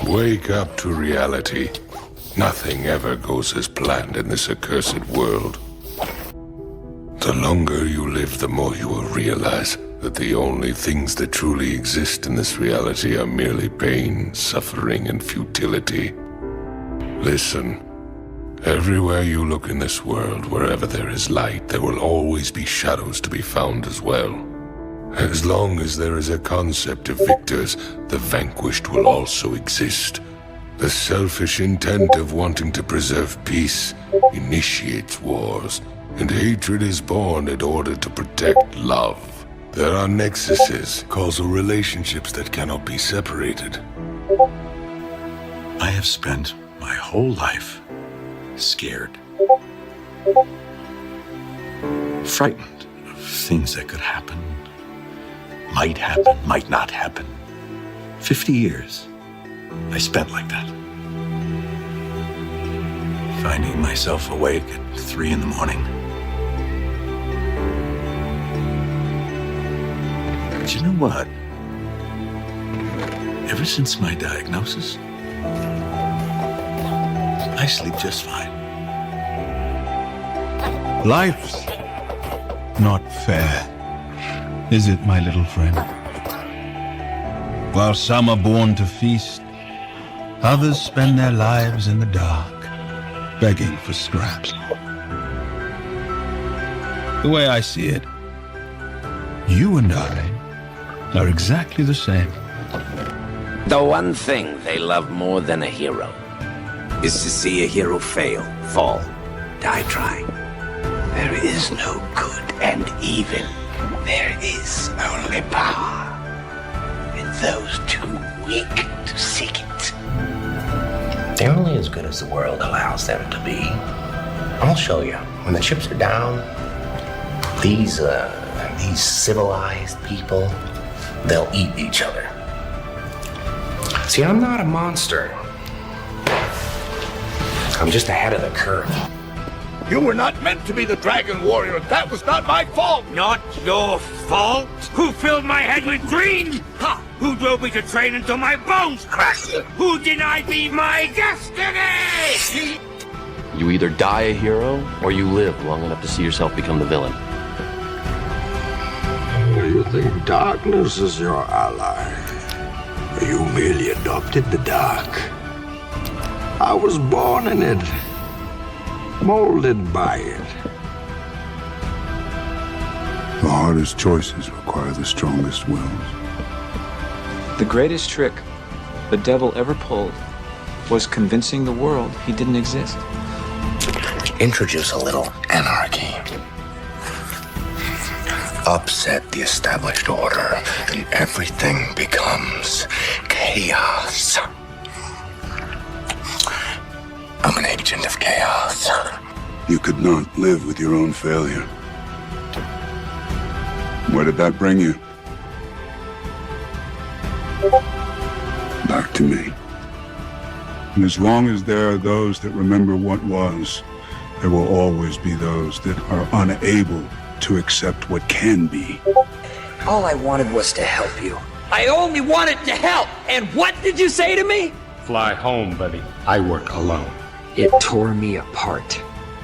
Wake up to reality. Nothing ever goes as planned in this accursed world. The longer you live, the more you will realize that the only things that truly exist in this reality are merely pain, suffering, and futility. Listen. Everywhere you look in this world, wherever there is light, there will always be shadows to be found as well. As long as there is a concept of victors, the vanquished will also exist. The selfish intent of wanting to preserve peace initiates wars, and hatred is born in order to protect love. There are nexuses, causal relationships that cannot be separated. I have spent my whole life scared, frightened of things that could happen, might not happen. 50 years I spent like that, finding myself awake at 3 in the morning. But you know what? Ever since my diagnosis, I sleep just fine. Life's not fair, is it, my little friend? While some are born to feast, others spend their lives in the dark, begging for scraps. The way I see it, you and I are exactly the same. The one thing they love more than a hero is to see a hero fail, fall, die trying. There is no good and evil. There is only power. And those too weak to seek it. They're only as good as the world allows them to be. I'll show you. When the chips are down, these civilized people, they'll eat each other. See, I'm not a monster. I'm just ahead of the curve. You were not meant to be the Dragon Warrior. That was not my fault. Not your fault? Who filled my head with green? Ha! Who drove me to train until my bones cracked? Who denied me my destiny? You either die a hero, or you live long enough to see yourself become the villain. You think darkness is your ally? You merely adopted the dark. I was born in it, molded by it. The hardest choices require the strongest wills. The greatest trick the devil ever pulled was convincing the world he didn't exist. Introduce a little anarchy. Upset the established order, and everything becomes chaos. I'm an agent of chaos. You could not live with your own failure. Where did that bring you? Back to me. And as long as there are those that remember what was, there will always be those that are unable to accept what can be. All I wanted was to help you. I only wanted to help! And what did you say to me? Fly home, buddy. I work alone. It tore me apart.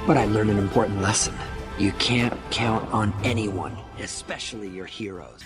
But I learned an important lesson. You can't count on anyone, especially your heroes.